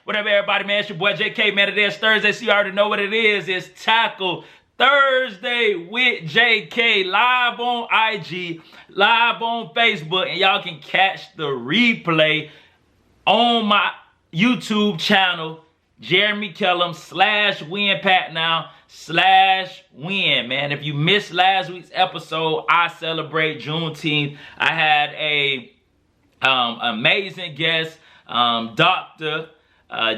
What up, everybody, man? It's your boy JK, man. Today is Thursday, so you already know what it is. It's Tackle Thursday with JK, live on IG, live on Facebook, and y'all can catch the replay on my YouTube channel, Jeremy Kellem /WinPatNow/win, man. If you missed last week's episode, I celebrate Juneteenth. I had a amazing guest, Dr.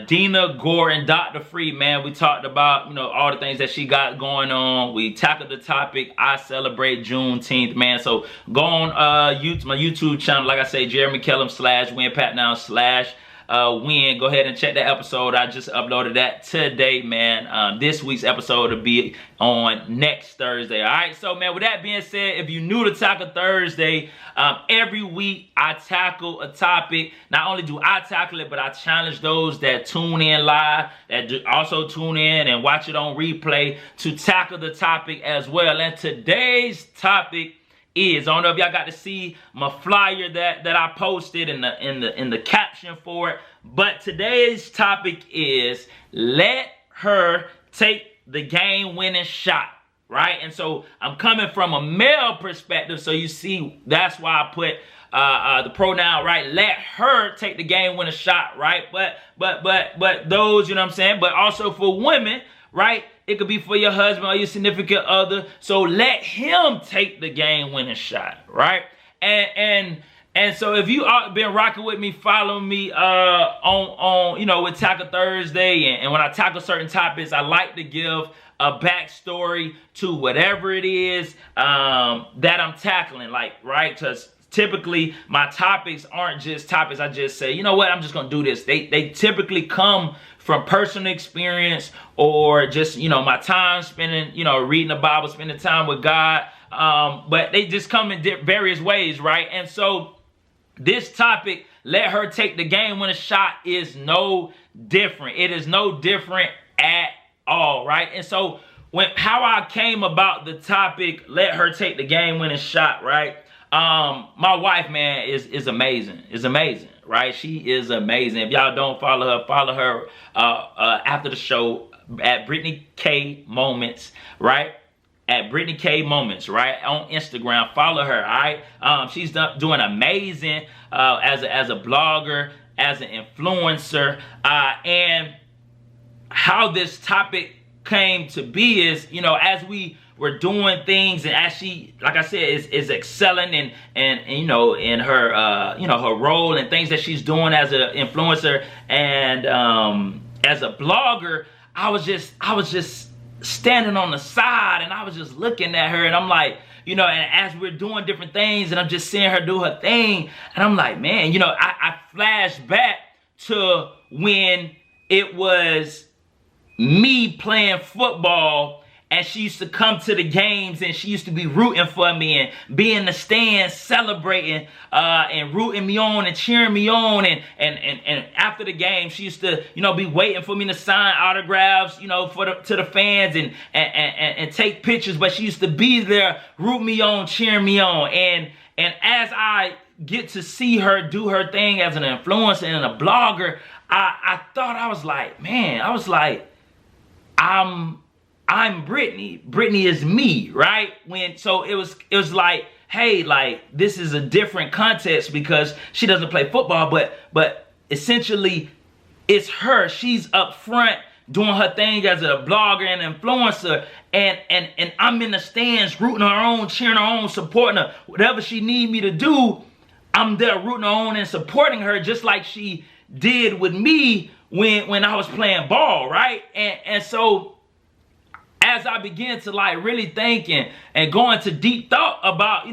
Dina Gordon, Dr. Free, man. We talked about, all the things that she got going on. We tackled the topic, I celebrate Juneteenth, man. So go on my YouTube channel, like I say, Jeremy Kellem /WinPatNow/win. Go ahead and check that episode. I just uploaded that today, man. This week's episode will be on next Thursday. All right, so man, with that being said, if you're new to Tackle Thursday, every week I tackle a topic. Not only do I tackle it, but I challenge those that tune in live, that also tune in and watch it on replay, to tackle the topic as well. And today's topic is, I don't know if y'all got to see my flyer that I posted in the caption for it, but today's topic is let her take the game-winning shot, right? And so I'm coming from a male perspective, so you see that's why I put the pronoun, right? Let her take the game-winning shot, right? But those, you know what I'm saying? But also for women, right? It could be for your husband or your significant other. So let him take the game-winning shot, right? And so if you are been rocking with me, following me on with Tackle Thursday, and when I tackle certain topics, I like to give a backstory to whatever it is that I'm tackling, like, right? Because typically my topics aren't just topics I just say, you know what, I'm just gonna do this. They typically come from personal experience, or just, my time spending, reading the Bible, spending time with God. But they just come in various ways, right? And so this topic, let her take the game-winning shot, is no different. It is no different at all, right? And so how I came about the topic, let her take the game-winning shot, right? My wife, man, is amazing. Is amazing, right? She is amazing. If y'all don't follow her after the show at Brittany K Moments, right? At Brittany K Moments, right? On Instagram, follow her, all right? She's doing amazing as a blogger, as an influencer, and how this topic came to be is, as we were doing things, and as she, like I said, is excelling and in her her role and things that she's doing as an influencer and as a blogger, I was just standing on the side, and I was just looking at her, and I'm like, and as we're doing different things, and I'm just seeing her do her thing, and I'm like, man, I flashed back to when it was me playing football, and she used to come to the games, and she used to be rooting for me and be in the stands celebrating and rooting me on and cheering me on. And after the game, she used to, be waiting for me to sign autographs, to the fans and take pictures. But she used to be there, root me on, cheering me on. And as I get to see her do her thing as an influencer and a blogger, I thought, I was like, man, I'm Brittany. Brittany is me, right? So it was like, hey, like, this is a different context because she doesn't play football, but essentially it's her. She's up front doing her thing as a blogger and influencer, and I'm in the stands rooting her on, cheering her on, supporting her. Whatever she need me to do, I'm there rooting her on and supporting her, just like she did with me when I was playing ball, right? And so as I began to like really think and go into deep thought about,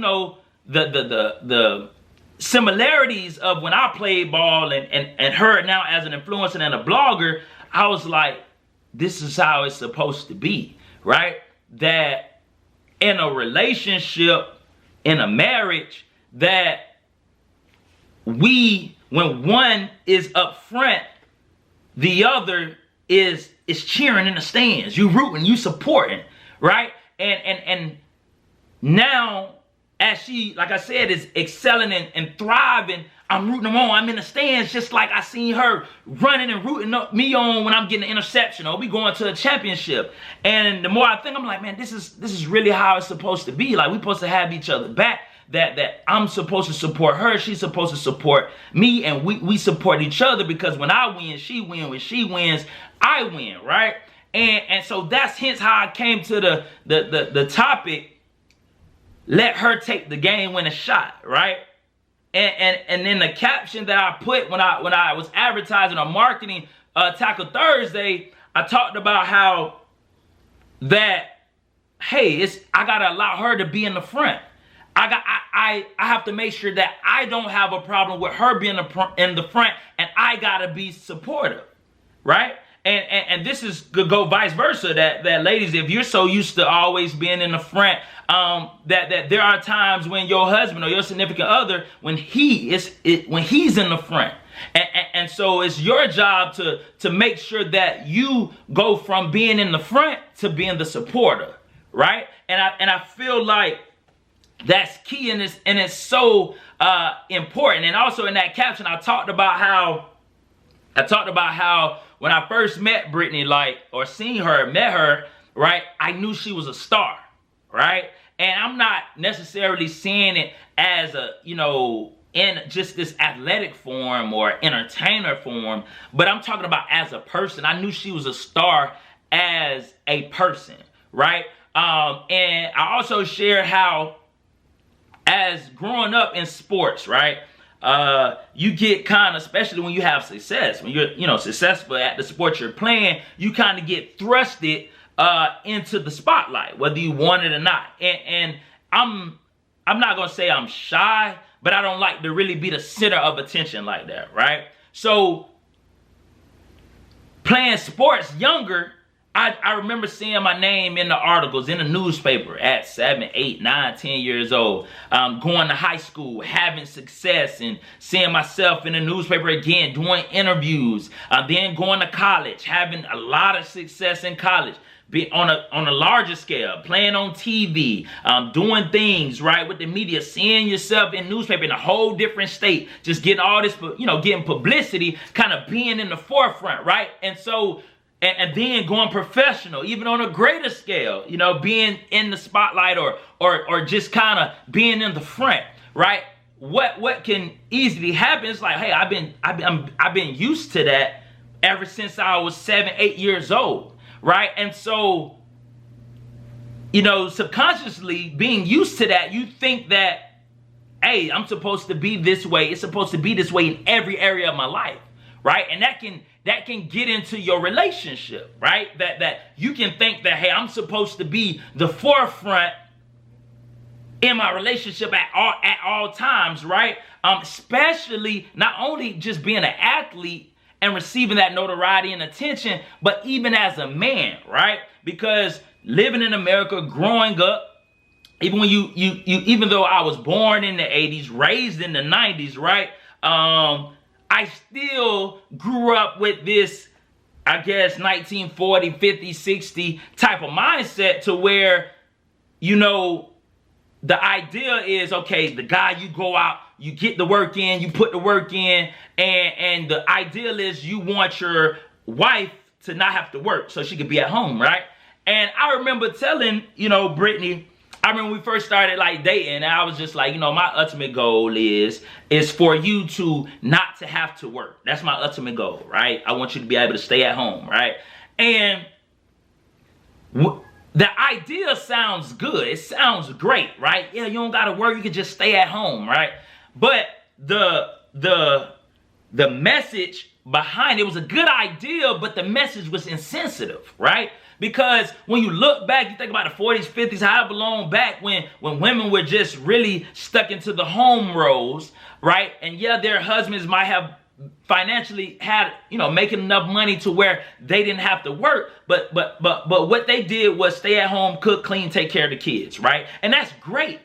the similarities of when I played ball and her now as an influencer and a blogger, I was like, this is how it's supposed to be, right? That in a relationship, in a marriage, that when one is up front, the other is cheering in the stands. You rooting, you supporting, right? And now as she, like I said, is excelling and thriving, I'm rooting them on. I'm in the stands just like I seen her running and rooting me on when I'm getting an interception or we going to a championship. And the more I think, I'm like, man, this is really how it's supposed to be. Like, we're supposed to have each other back. That I'm supposed to support her, she's supposed to support me, and we support each other, because when I win, she wins. When she wins, I win, right? And so that's hence how I came to the topic, let her take the game-winning shot, right? And then the caption that I put when I was advertising or marketing Tackle Thursday, I talked about how that, hey, I gotta allow her to be in the front. I have to make sure that I don't have a problem with her being in the front, and I gotta be supportive, right? And this is could go vice versa. That ladies, if you're so used to always being in the front, that there are times when your husband or your significant other, when he's in the front, and so it's your job to make sure that you go from being in the front to being the supporter, right? And I feel like that's key, and it's so important. And also in that caption, I talked about how when I first met Brittany, met her, right, I knew she was a star, right? And I'm not necessarily seeing it as in just this athletic form or entertainer form, but I'm talking about as a person. I knew she was a star as a person, right? And I also shared how, as growing up in sports, right, you get kind of, especially when you have success, when you're successful at the sport you're playing, you kind of get thrusted into the spotlight, whether you want it or not. And I'm not gonna say I'm shy, but I don't like to really be the center of attention like that, right? So playing sports younger, I remember seeing my name in the articles, in the newspaper at 7, 8, 9, 10 years old, going to high school, having success, and seeing myself in the newspaper again, doing interviews, then going to college, having a lot of success in college, be on a larger scale, playing on TV, doing things, right, with the media, seeing yourself in newspaper in a whole different state, just getting all this, getting publicity, kind of being in the forefront, right? And so, and then going professional, even on a greater scale, being in the spotlight or just kind of being in the front, right? What can easily happen is like, hey, I've been used to that ever since I was 7, 8 years old, right? And so, subconsciously being used to that, you think that, hey, I'm supposed to be this way. It's supposed to be this way in every area of my life, right? And that can get into your relationship, right? That you can think that, hey, I'm supposed to be the forefront in my relationship at all times, right? Especially not only just being an athlete and receiving that notoriety and attention, but even as a man, right? Because living in America, growing up, even when even though I was born in the 80s, raised in the 90s, right? I still grew up with this, I guess, 1940, 50, 60 type of mindset to where, the idea is, okay, the guy, you go out, you get the work in, you put the work in, and the ideal is you want your wife to not have to work so she could be at home, right? And I remember telling, Brittany, I remember when we first started dating, and I was just like, my ultimate goal is for you to not to have to work. That's my ultimate goal, right? I want you to be able to stay at home, right? And the idea sounds good. It sounds great, right? Yeah, you don't gotta work. You can just stay at home, right? But the message behind it was a good idea, but the message was insensitive, right? Because when you look back, you think about the 40s, 50s, however long back when women were just really stuck into the home roles, right? And yeah, their husbands might have financially had, making enough money to where they didn't have to work, but what they did was stay at home, cook, clean, take care of the kids, right? And that's great,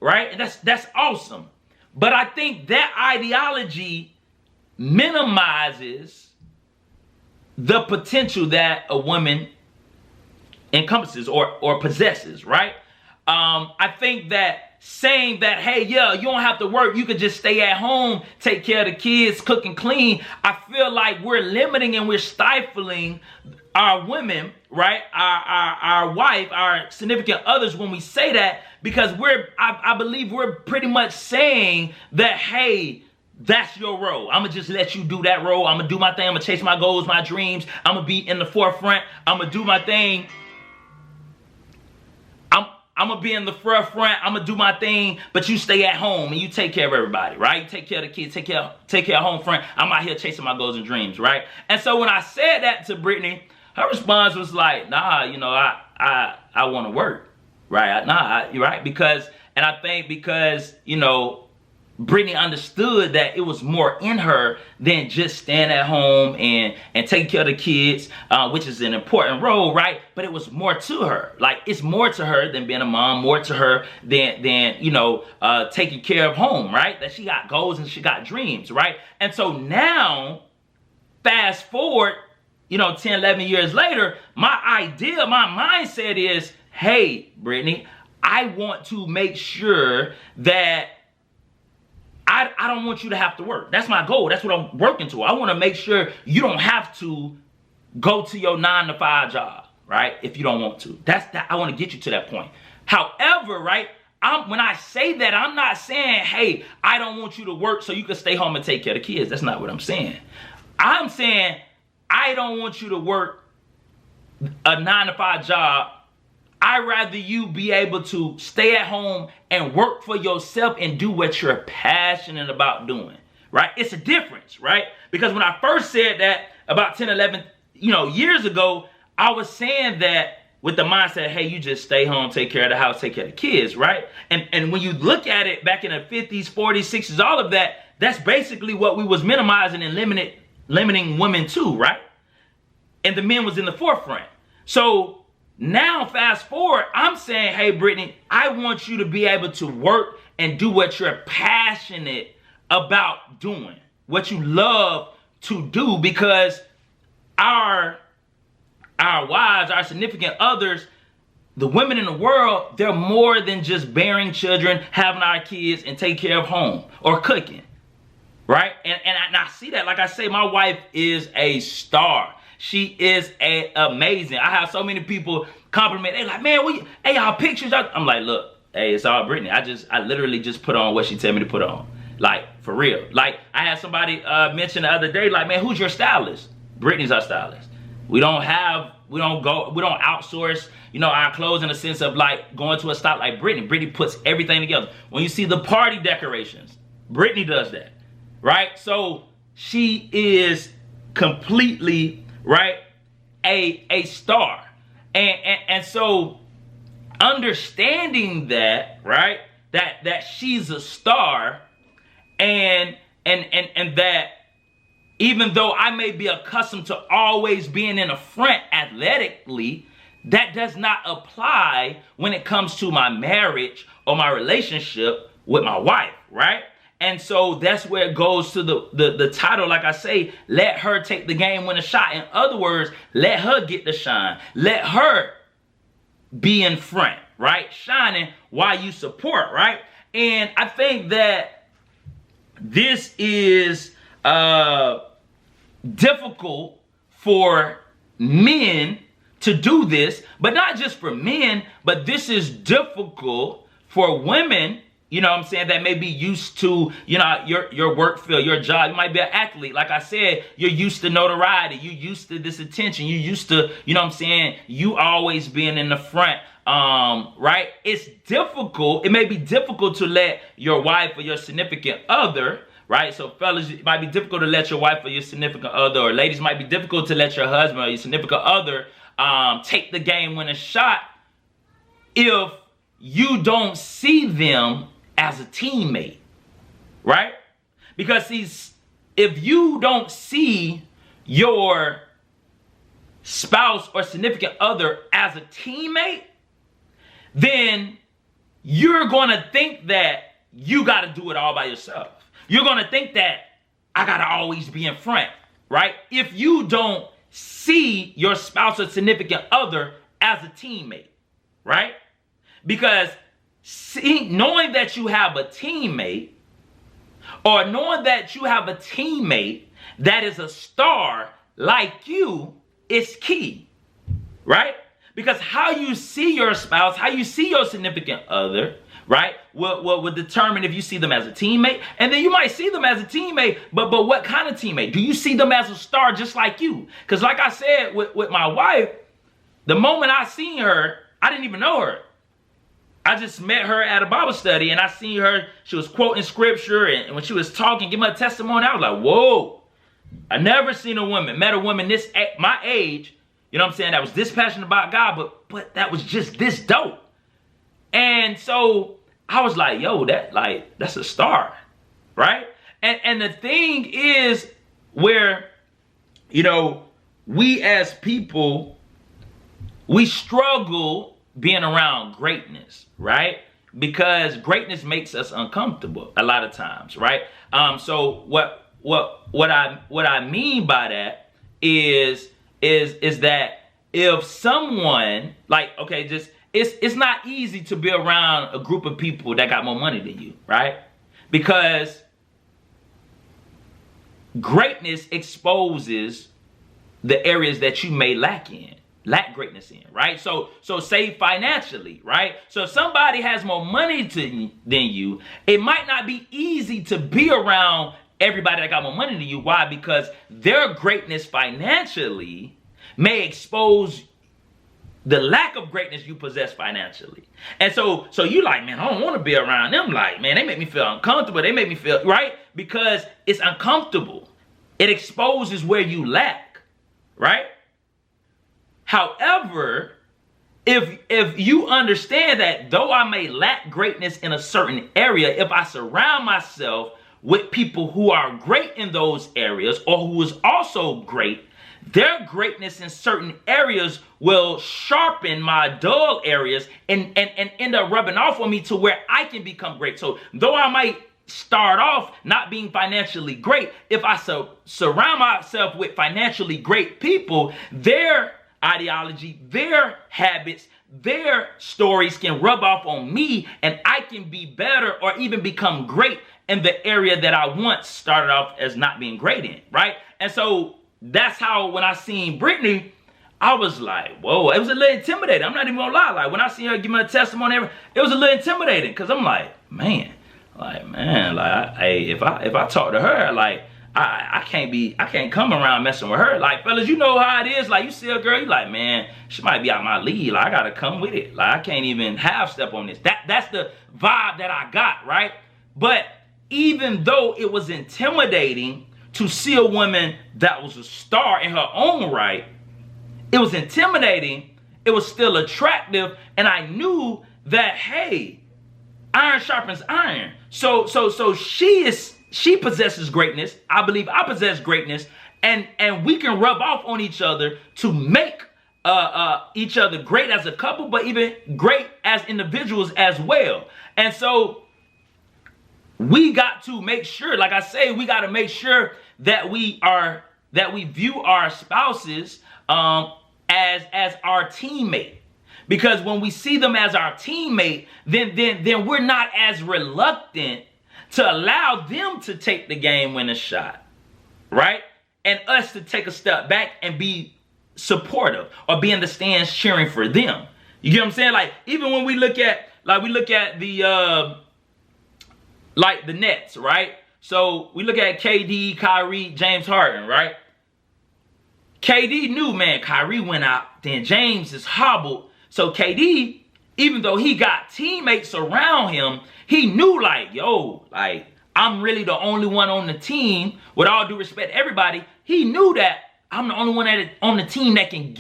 right? And that's awesome. But I think that ideology minimizes the potential that a woman encompasses or possesses, right? I think that saying that, hey, yeah, you don't have to work. You could just stay at home, take care of the kids, cook and clean. I feel like we're limiting and we're stifling our women, right? Our wife, our significant others when we say that, because I believe we're pretty much saying that, hey, that's your role. I'm going to just let you do that role. I'm going to do my thing. I'm going to chase my goals, my dreams. I'm going to be in the forefront. I'm going to do my thing. I'm going to be in the forefront. I'm going to do my thing, but you stay at home and you take care of everybody, right? You take care of the kids, take care of home front. I'm out here chasing my goals and dreams, right? And so when I said that to Brittany, her response was like, nah, you know, I want to work, right? You're right. Because you know, Brittany understood that it was more in her than just staying at home and taking care of the kids, which is an important role, right? But it was more to her. Like, it's more to her than being a mom, more to her than you know, taking care of home, right? That she got goals and she got dreams, right? And so now, fast forward, you know, 10, 11 years later, my idea, my mindset is, hey, Brittany, I want to make sure that I don't want you to have to work. That's my goal. That's what I'm working to. I want to make sure you don't have to go to your 9-to-5 job, right? If you don't want to. I want to get you to that point. However, right, when I say that, I'm not saying, hey, I don't want you to work so you can stay home and take care of the kids. That's not what I'm saying. I'm saying I don't want you to work a 9-to-5 job. I'd rather you be able to stay at home and work for yourself and do what you're passionate about doing, right? It's a difference, right? Because when I first said that about 10, 11, you know, years ago, I was saying that with the mindset, hey, you just stay home, take care of the house, take care of the kids, right? And when you look at it back in the 50s, 40s, 60s, all of that, that's basically what we was minimizing and limiting women to, right? And the men was in the forefront. So now, fast forward, I'm saying, hey, Brittany, I want you to be able to work and do what you're passionate about doing, what you love to do, because our wives, our significant others, the women in the world, they're more than just bearing children, having our kids, and take care of home or cooking, right? And I see that. Like I say, my wife is a star. She is amazing. I have so many people compliment. They're like, man, hey, y'all pictures. I'm like, look, hey, it's all Brittany. I literally just put on what she tell me to put on. Like, for real. Like, I had somebody mention the other day, like, man, who's your stylist? Brittany's our stylist. We don't outsource, you know, our clothes in the sense of like going to a style like Brittany. Brittany puts everything together. When you see the party decorations, Brittany does that, right? So she is completely, right, a star. And so understanding that, right, that she's a star, and that even though I may be accustomed to always being in the front athletically, that does not apply when it comes to my marriage or my relationship with my wife, right? And so that's where it goes to the title, like I say, let her take the game, win a shot. In other words, let her get the shine. Let her be in front, right? Shining while you support, right? And I think that this is difficult for men to do this, but not just for men, but this is difficult for women, you know what I'm saying, that may be used to, you know, your work field, your job. You might be an athlete. Like I said, you're used to notoriety. You're used to this attention. You're used to, you know what I'm saying, you always being in the front, right? It's difficult. It may be difficult to let your wife or your significant other, right? So fellas, it might be difficult to let your wife or your significant other, or ladies, might be difficult to let your husband or your significant other take the game, win a shot, if you don't see them as a teammate, right? Because if you don't see your spouse or significant other as a teammate, then you're going to think that you got to do it all by yourself. You're going to think that I got to always be in front, right? If you don't see your spouse or significant other as a teammate, right? Because knowing that you have a teammate, or knowing that you have a teammate that is a star like you, is key, right? Because how you see your spouse, how you see your significant other, right, will determine if you see them as a teammate. And then you might see them as a teammate, but what kind of teammate? Do you see them as a star just like you? Because like I said with my wife, the moment I seen her, I didn't even know her. I just met her at a Bible study, and I seen her. She was quoting scripture, and when she was talking, giving her testimony, I was like, whoa. I never seen a woman, met a woman this my age, you know what I'm saying, that was this passionate about God, but that was just this dope. And so I was like, yo, that's a star, right? And the thing is where, you know, we as people, we struggle being around greatness, right? Because greatness makes us uncomfortable a lot of times, right? So what I mean by that is that if someone, like, okay, just it's not easy to be around a group of people that got more money than you, right? Because greatness exposes the areas that you may lack greatness in, right? So say financially, right? So if somebody has more money than you, it might not be easy to be around everybody that got more money than you. Why? Because their greatness financially may expose the lack of greatness you possess financially. And so you like, man, I don't want to be around them. Like, man, they make me feel uncomfortable. They make me feel, right? Because it's uncomfortable. It exposes where you lack, right? However, if you understand that though I may lack greatness in a certain area, if I surround myself with people who are great in those areas, or who is also great, their greatness in certain areas will sharpen my dull areas and end up rubbing off on me to where I can become great. So though I might start off not being financially great, if I surround myself with financially great people, their ideology, their habits, their stories can rub off on me, and I can be better or even become great in the area that I once started off as not being great in, right? And so that's how, when I seen Brittany, I was like, whoa, it was a little intimidating. I'm not even gonna lie. Like, when I seen her give me a testimony, it was a little intimidating, because I'm like, if I talk to her, like, I can't come around messing with her. Like, fellas, you know how it is. Like, you see a girl, you like, man, she might be out my league. Like, I gotta come with it. Like, I can't even half step on this. That's the vibe that I got, right? But even though it was intimidating to see a woman that was a star in her own right, it was intimidating, it was still attractive, and I knew that, hey, iron sharpens iron. So she possesses greatness. I believe I possess greatness, and we can rub off on each other to make each other great as a couple, but even great as individuals as well. And so we got to make sure, like I say, we got to make sure that we view our spouses as our teammate. Because when we see them as our teammate, then we're not as reluctant to allow them to take the game-winning shot, right? And us to take a step back and be supportive, or be in the stands cheering for them. You get what I'm saying? Like, even when we look at the the Nets, right? So we look at KD, Kyrie, James Harden, right? KD knew, man, Kyrie went out, then James is hobbled. So KD, even though he got teammates around him, he knew, like, yo, like, I'm really the only one on the team. With all due respect to everybody, he knew that I'm the only one on the team that can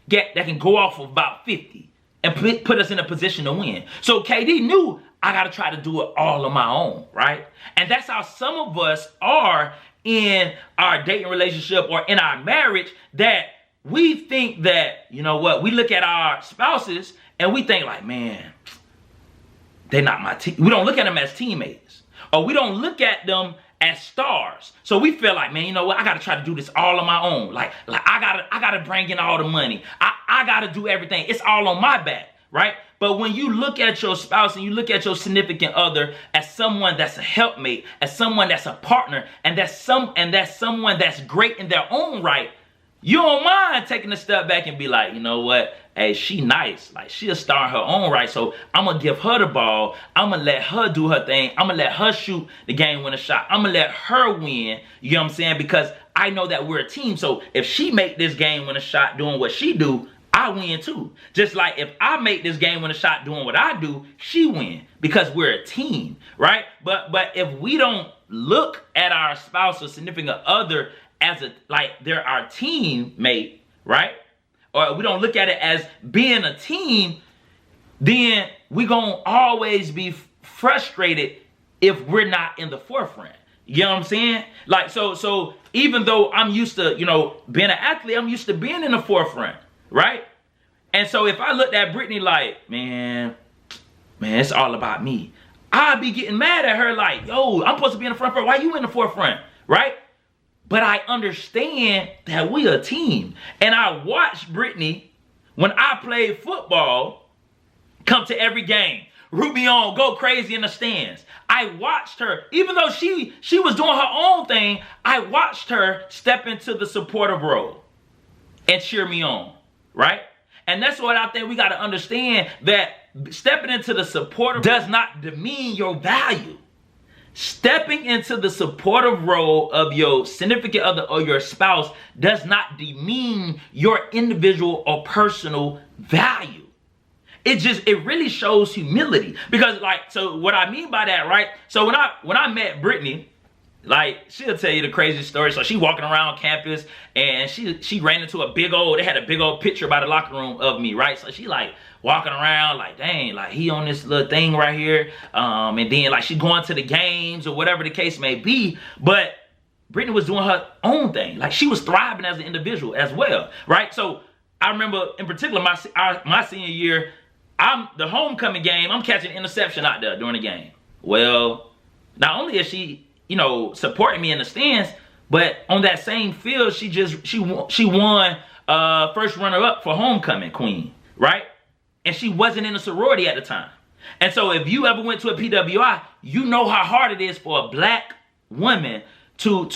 that can go off of about 50 and put us in a position to win. So KD knew, I got to try to do it all on my own, right? And that's how some of us are in our dating relationship or in our marriage, that we think that, you know what, we look at our spouses and we think like, man, they're not my team. We don't look at them as teammates, or we don't look at them as stars. So we feel like, man, you know what, I got to try to do this all on my own. Like I got to bring in all the money. I got to do everything. It's all on my back. right? But when you look at your spouse and you look at your significant other as someone that's a helpmate, as someone that's a partner, and that's someone that's great in their own right, you don't mind taking a step back and be like, you know what? Hey, she nice. Like, she a star in her own right. So I'm going to give her the ball. I'm going to let her do her thing. I'm going to let her shoot the game-winning shot. I'm going to let her win. You know what I'm saying? Because I know that we're a team. So if she make this game-winning shot doing what she do, I win too. Just like if I make this game-winning shot doing what I do, she win. Because we're a team, right? But if we don't look at our spouse or significant other as they're our teammate, right? Or we don't look at it as being a team, then we're going to always be frustrated if we're not in the forefront. You know what I'm saying? Like, so even though I'm used to, being an athlete, I'm used to being in the forefront, right? And so if I looked at Brittany like, man, it's all about me, I'd be getting mad at her like, yo, I'm supposed to be in the front. Why you in the forefront, right? But I understand that we a team. And I watched Brittany, when I played football, come to every game, root me on, go crazy in the stands. I watched her, even though she was doing her own thing, I watched her step into the supportive role and cheer me on, right? And that's what I think we got to understand, that stepping into the supportive does not demean your value. Stepping into the supportive role of your significant other or your spouse does not demean your individual or personal value. It really shows humility. Because so what I mean by that, right? So when I met Brittany, she'll tell you the crazy story. So she walking around campus and she ran into they had a big old picture by the locker room of me, right? So she walking around dang, he on this little thing right here. And then she going to the games or whatever the case may be. But Brittany was doing her own thing. She was thriving as an individual as well, right? So I remember in particular my senior year, the homecoming game, I'm catching an interception out there during the game. Well, not only is she, supporting me in the stands, but on that same field, she won first runner-up for homecoming queen, right? And she wasn't in a sorority at the time. And so if you ever went to a PWI, you know how hard it is for a black woman to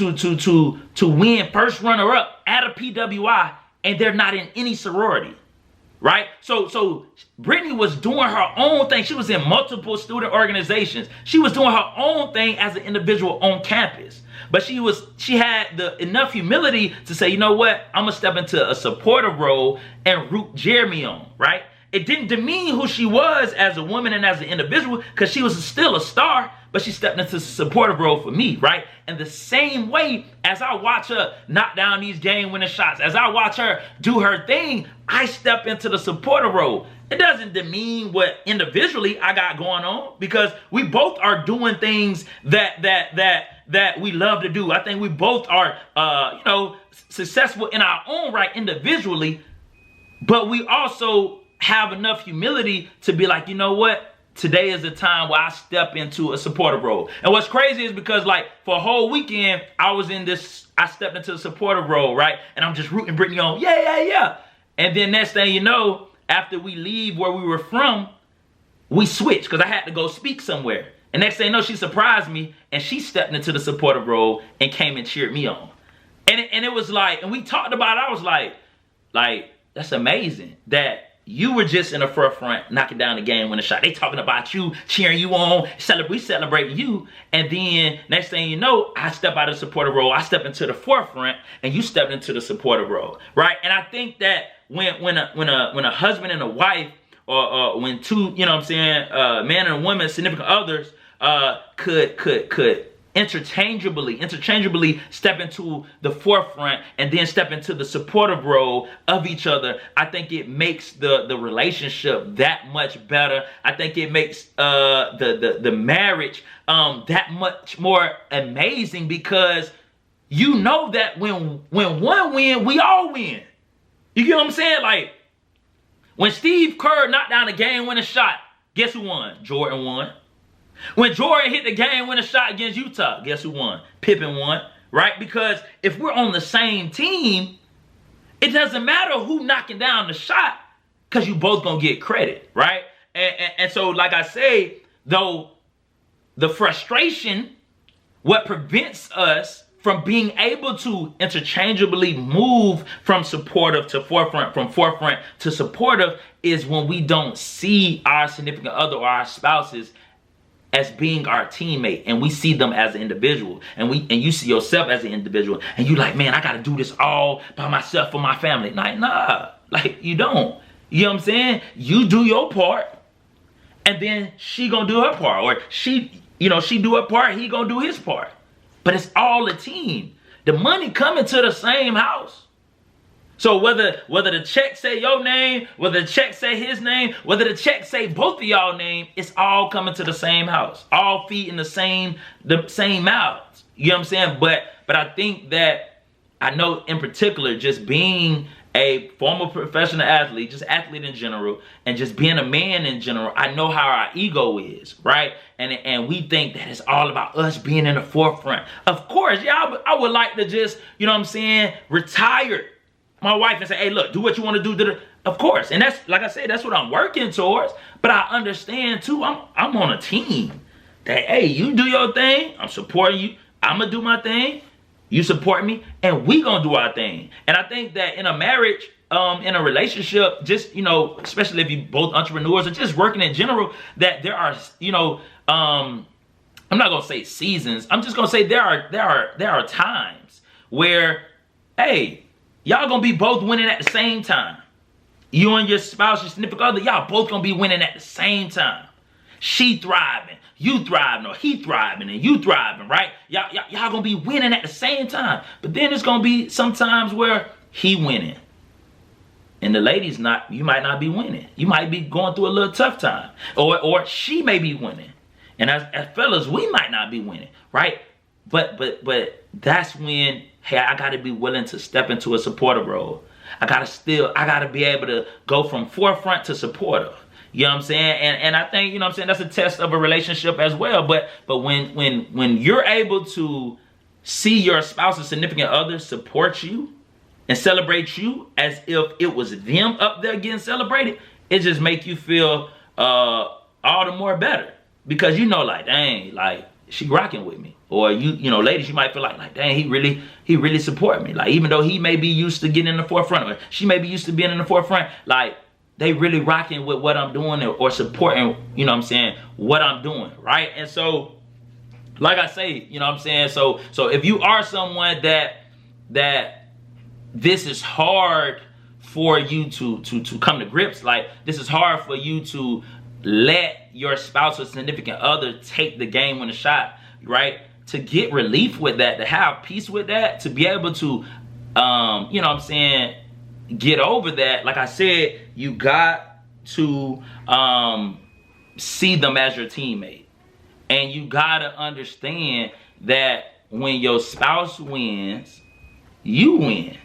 win first runner-up at a PWI, and they're not in any sorority. Right? So Brittany was doing her own thing. She was in multiple student organizations. She was doing her own thing as an individual on campus. But she had enough humility to say, you know what? I'm going to step into a supportive role and root Jeremy on, right? It didn't demean who she was as a woman and as an individual, because she was still a star, but she stepped into a supportive role for me, right? And the same way, as I watch her knock down these game-winning shots, as I watch her do her thing, I step into the supportive role. It doesn't demean what individually I got going on, because we both are doing things that we love to do. I think we both are, successful in our own right individually, but we also have enough humility to be like, you know what? Today is the time where I step into a supportive role. And what's crazy is because for a whole weekend, I stepped into the supportive role, right? And I'm just rooting Brittany on, yeah. And then next thing you know, after we leave where we were from, we switched because I had to go speak somewhere. And next thing you know, she surprised me and she stepped into the supportive role and came and cheered me on. And it was and we talked about it, I was like, that's amazing that you were just in the forefront knocking down the game winning shot. They talking about you, cheering you on, we celebrating you. And then next thing you know, I step out of the supportive role. I step into the forefront and you step into the supportive role, right? And I think that when a husband and a wife, or when two, man and a woman, significant others, could interchangeably step into the forefront and then step into the supportive role of each other, I think it makes the relationship that much better. I think it makes the marriage that much more amazing, because you know that when one win, we all win. You get what I'm saying? When Steve Kerr knocked down a game-winning shot, guess who won? Jordan won. When Jordan hit the game-winning shot against Utah, guess who won? Pippen won, right? Because if we're on the same team, it doesn't matter who knocking down the shot. because you both gonna get credit, right? And so, like I say, though, the frustration, what prevents us from being able to interchangeably move from supportive to forefront, from forefront to supportive, is when we don't see our significant other or our spouses as being our teammate, and we see them as an individual, and you see yourself as an individual, and you like, man, I gotta do this all by myself for my family. Like, nah, like, you don't. You know what I'm saying? You do your part, and then she gonna do her part, or she do her part, he gonna do his part. But it's all a team. The money coming to the same house. So whether the check say your name, whether the check say his name, whether the check say both of y'all name, it's all coming to the same house. All feeding the same mouths. You know what I'm saying? But I think that, I know in particular, just being a former professional athlete, just athlete in general, and just being a man in general, I know how our ego is, right? And we think that it's all about us being in the forefront. Of course, yeah, I would like to just, you know what I'm saying, retire my wife and say, hey, look, do what you want to do. Of course. And that's, like I said, that's what I'm working towards. But I understand too, I'm on a team. That, hey, you do your thing, I'm supporting you. I'm going to do my thing. You support me, and we going to do our thing. And I think that in a marriage, in a relationship, just, especially if you both entrepreneurs or just working in general, that there are, I'm not going to say seasons. I'm just going to say there are times where, hey, y'all going to be both winning at the same time. You and your spouse, your significant other, y'all both going to be winning at the same time. She thriving, you thriving, or he thriving and you thriving, right? Y'all gonna be winning at the same time. But then it's gonna be sometimes where he winning, and the lady's not. You might not be winning. You might be going through a little tough time, or she may be winning, and as fellas, we might not be winning, right? But that's when, hey, I gotta be willing to step into a supportive role. I gotta be able to go from forefront to supportive. You know what I'm saying? And I think, you know what I'm saying, that's a test of a relationship as well. But when you're able to see your spouse's significant other support you and celebrate you as if it was them up there getting celebrated, it just make you feel all the more better. Because like, dang, like, she rocking with me. Or ladies, you might feel like, dang, he really support me. Like, even though he may be used to getting in the forefront, or she may be used to being in the forefront, like, they really rocking with what I'm doing, or supporting, you know what I'm saying, what I'm doing, right? And so, like I say, you know what I'm saying, so if you are someone that this is hard for you to come to grips, like, this is hard for you to let your spouse or significant other take the game when a shot, right? To get relief with that, to have peace with that, to be able to, you know what I'm saying, get over that. Like I said, you got to see them as your teammate, and you gotta understand that when your spouse wins, you win.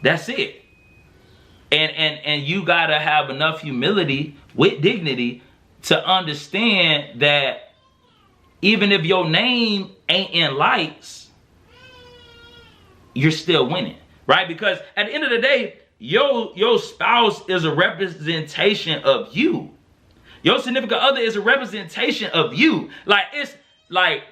That's it. And you gotta have enough humility with dignity to understand that even if your name ain't in lights, you're still winning. Right? Because at the end of the day, your spouse is a representation of you. Your significant other is a representation of you. Like, it's like,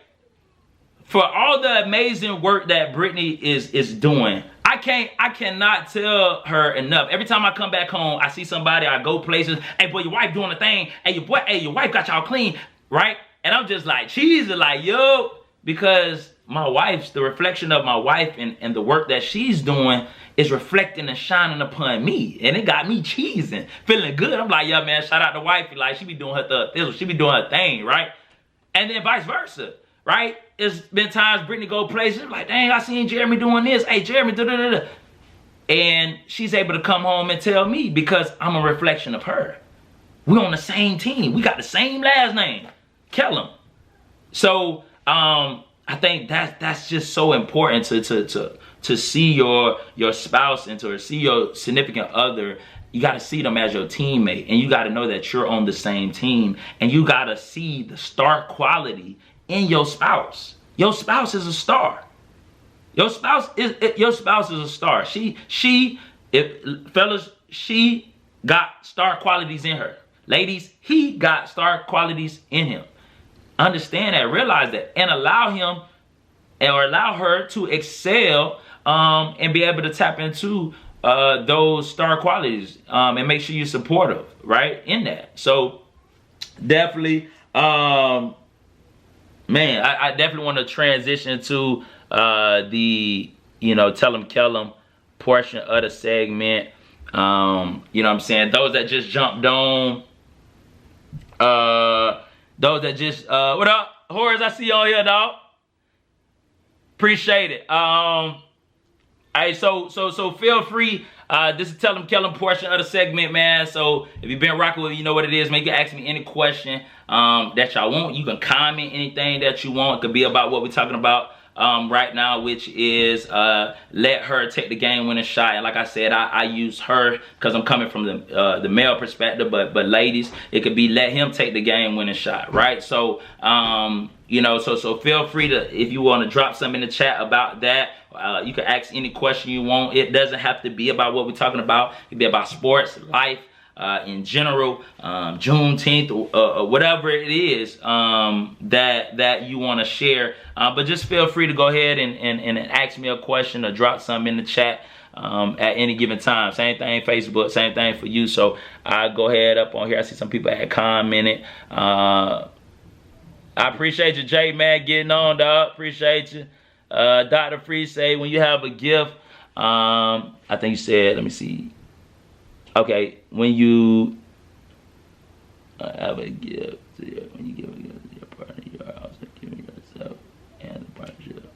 for all the amazing work that Brittany is doing, I cannot tell her enough. Every time I come back home, I see somebody, I go places, hey boy, your wife doing a thing, hey your wife got y'all clean, right? And I'm just like, she's like, yo, because my wife's, the reflection of my wife and the work that she's doing is reflecting and shining upon me. And it got me cheesing, feeling good. I'm like, yeah, man, shout out to wifey. Like, she be doing she be doing her thing, right? And then vice versa, right? It's been times Brittany go places, like, dang, I seen Jeremy doing this. Hey, Jeremy, da-da-da-da. And she's able to come home and tell me, because I'm a reflection of her. We're on the same team. We got the same last name, Kellem. So, I think that's just so important to see your spouse and to see your significant other. You got to see them as your teammate, and you got to know that you're on the same team, and you got to see the star quality in your spouse. Your spouse is a star. Your spouse is a star. Fellas, she got star qualities in her. Ladies, he got star qualities in him. Understand that, realize that, and allow him or allow her to excel and be able to tap into those star qualities and make sure you're supportive, right, in that. So definitely, man, I definitely want to transition to the, tell him Kellem portion of the segment. You know what I'm saying? Those that just jumped on, those that just, what up, Horace? I see you on here, dog. Appreciate it. Hey, so feel free. This is Tell 'em Kellem portion of the segment, man. So if you've been rocking with me, you know what it is, man. You can ask me any question that y'all want. You can comment anything that you want. It could be about what we're talking about right now, which is let her take the game-winning shot. And like I said, I use her because I'm coming from the male perspective. But ladies, it could be let him take the game-winning shot, right? So so feel free to, if you want to drop something in the chat about that. You can ask any question you want. It doesn't have to be about what we're talking about. It can be about sports, life, in general, Juneteenth, or whatever it is that you want to share. But just feel free to go ahead and ask me a question or drop something in the chat at any given time. Same thing Facebook, same thing for you. So I go ahead up on here. I see some people had commented. I appreciate you, Jay, man, getting on, dog. Appreciate you. Dr. Free say, when you have a gift, I think you said, let me see. Okay, when you have a gift, when you give a gift to your partner, you are also giving yourself and the partnership.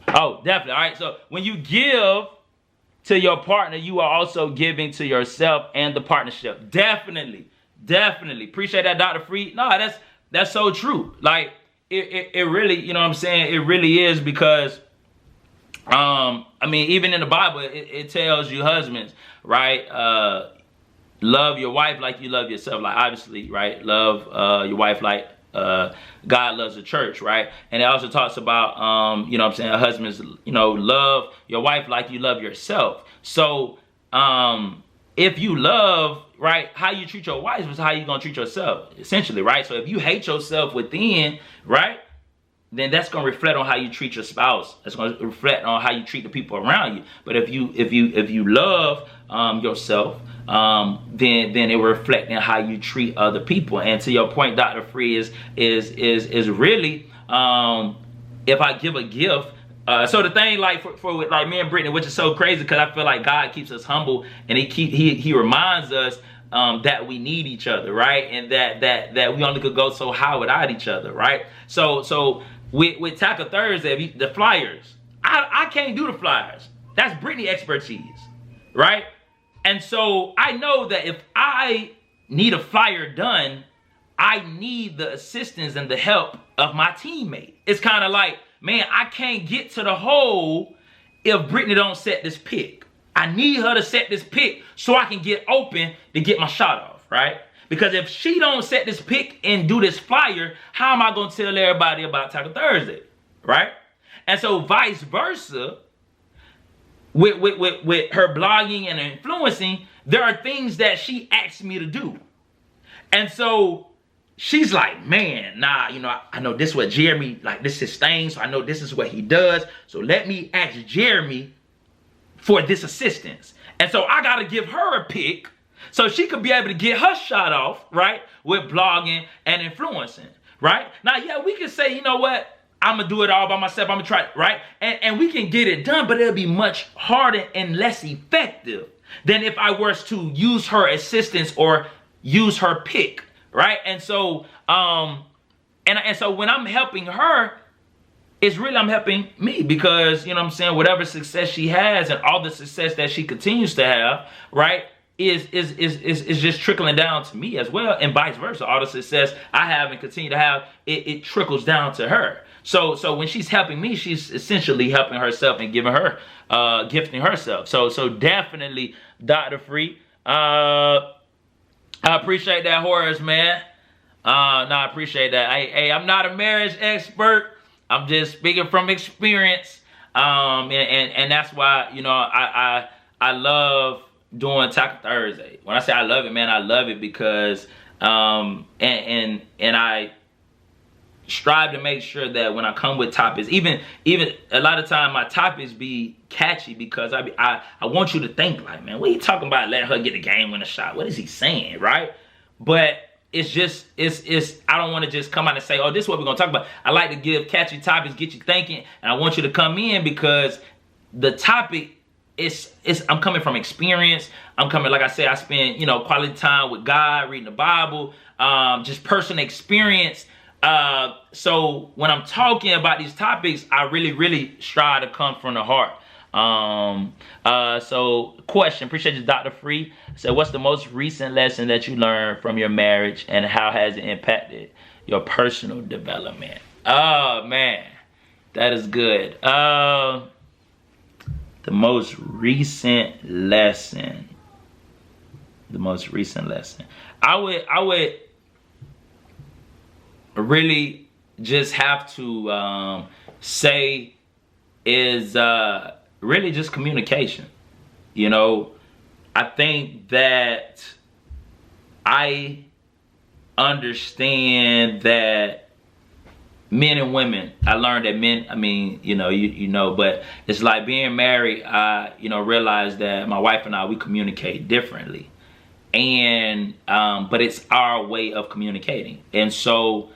Oh, definitely. All right, so when you give to your partner, you are also giving to yourself and the partnership. Definitely. Definitely. Appreciate that, Dr. Free. No, that's so true. Like, it really, you know what I'm saying? It really is, because, I mean, even in the Bible, it tells you, husbands, right? Love your wife like you love yourself. Like, obviously, right? Love your wife like God loves the church, right? And it also talks about, you know what I'm saying, husbands, love your wife like you love yourself. So, if you love, right, how you treat your wife is how you're going to treat yourself, essentially, right? So if you hate yourself within, right, then that's going to reflect on how you treat your spouse. That's going to reflect on how you treat the people around you. But if you love yourself, then it will reflect in how you treat other people. And to your point, Dr. Free, is really, if I give a gift, so the thing, like for like me and Brittany, which is so crazy, because I feel like God keeps us humble, and he reminds us that we need each other, right? And that we only could go so high without each other, right? So with Tackle Thursday, the flyers, I can't do the flyers. That's Brittany expertise, right? And so I know that if I need a flyer done, I need the assistance and the help of my teammate. It's kind of like, man, I can't get to the hole if Brittany don't set this pick. I need her to set this pick so I can get open to get my shot off, right? Because if she don't set this pick and do this flyer, how am I going to tell everybody about Tackle Thursday, right? And so vice versa, with her blogging and influencing, there are things that she asks me to do. And so she's like, man, nah, I know this is what Jeremy, like, this is his thing, so I know this is what he does. So let me ask Jeremy for this assistance. And so I got to give her a pick so she could be able to get her shot off, right, with blogging and influencing, right? Now, yeah, we can say, you know what, I'm going to do it all by myself. I'm going to try it, right? And we can get it done, but it'll be much harder and less effective than if I was to use her assistance or use her pick. Right? And so, and so when I'm helping her, it's really I'm helping me, because, you know what I'm saying, whatever success she has and all the success that she continues to have, right, is just trickling down to me as well, and vice versa. All the success I have and continue to have, it trickles down to her. So when she's helping me, she's essentially helping herself and giving her, gifting herself. So definitely, Dr. Free, I appreciate that, Horace, man. No, I appreciate that. Hey, I'm not a marriage expert. I'm just speaking from experience. And that's why, you know, I love doing Taco Thursday. When I say I love it, man, I love it because and I strive to make sure that when I come with topics, even a lot of time my topics be catchy, because I want you to think like, man, what are you talking about? Let her get the game winner shot. What is he saying, right? But it's just I don't want to just come out and say, oh, this is what we're gonna talk about. I like to give catchy topics, get you thinking, and I want you to come in because the topic is I'm coming from experience. I'm coming, like I said, I spend, you know, quality time with God, reading the Bible, just personal experience. So when I'm talking about these topics, I really strive to come from the heart. So question, appreciate you, Dr. Free. So what's the most recent lesson that you learned from your marriage, and how has it impacted your personal development? Oh man, that is good. The most recent lesson. I would really just have to say is really just communication. You know, I think that I understand that men and women, I learned that men, I mean, you know, but it's like being married, I, you know, realized that my wife and I, we communicate differently. And, but it's our way of communicating. And so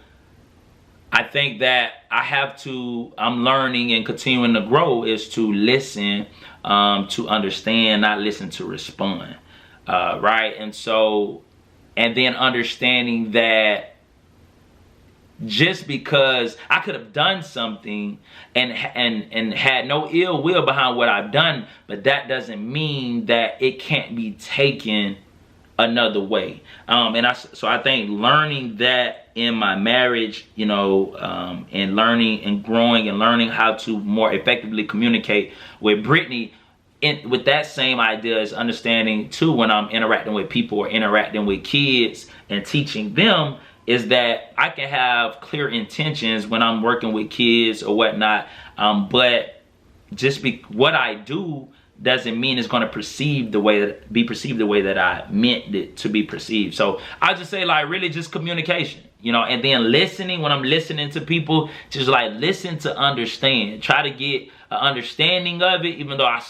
I think that I'm learning and continuing to grow is to listen, to understand, not listen to respond. Right. And so, and then understanding that just because I could have done something and had no ill will behind what I've done, but that doesn't mean that it can't be taken another way. So I think learning that in my marriage, you know, and learning and growing and learning how to more effectively communicate with Brittany, with that same idea is understanding too when I'm interacting with people or interacting with kids and teaching them, is that I can have clear intentions when I'm working with kids or whatnot, but just what I do doesn't mean it's going to be perceived the way that I meant it to be perceived. So I just say, like, really just communication, you know, and then listening. When I'm listening to people, just like listen to understand, try to get an understanding of it, even though I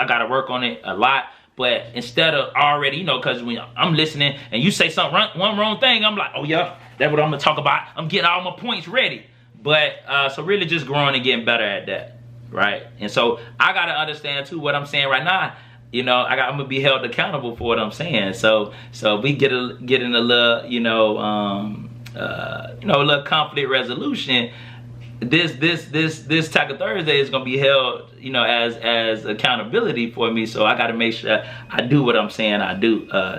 got to work on it a lot. But instead of already, you know, because when I'm listening and you say something one wrong thing, I'm like, oh yeah, that's what I'm gonna talk about. I'm getting all my points ready. But so really just growing and getting better at that, right? And so I gotta understand too what I'm saying right now. You know, I'm gonna be held accountable for what I'm saying. So we get in a little, you know, a little conflict resolution. This Taco Thursday is gonna be held, you know, as accountability for me. So I gotta make sure I do what I'm saying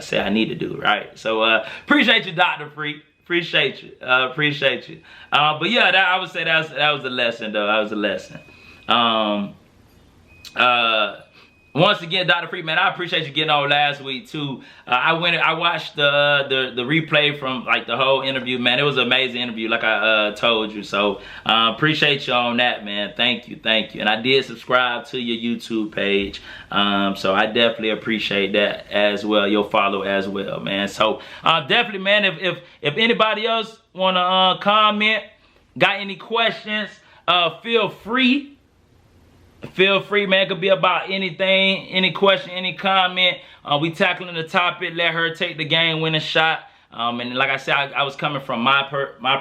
say I need to do, right? So appreciate you, Dr. Free. Appreciate you. But yeah, I would say that was a lesson, though. That was a lesson. Once again, Dr. Free, man, I appreciate you getting on last week too. I watched the replay from like the whole interview, man. It was an amazing interview, like I told you. So appreciate you on that, man. Thank you. And I did subscribe to your YouTube page, so I definitely appreciate that as well. Your follow as well, man. So definitely, man. If anybody else wanna comment, got any questions, feel free. Man. It could be about anything, any question, any comment. We tackling the topic. Let her take the game winning shot. And like I said, I was coming from my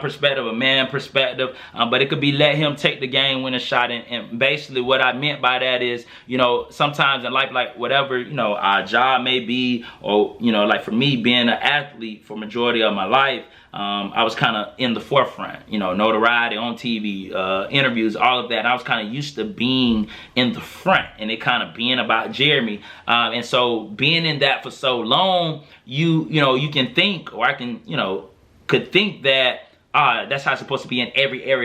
perspective, a man perspective. But it could be let him take the game winning shot. And basically what I meant by that is, you know, sometimes in life, like whatever, you know, our job may be, or, you know, like for me being an athlete for majority of my life, I was kind of in the forefront, you know, notoriety on TV, interviews, all of that. I was kind of used to being in the front and it kind of being about Jeremy. And so being in that for so long, you know, you can think, or I can, you know, could think that that's how it's supposed to be in every area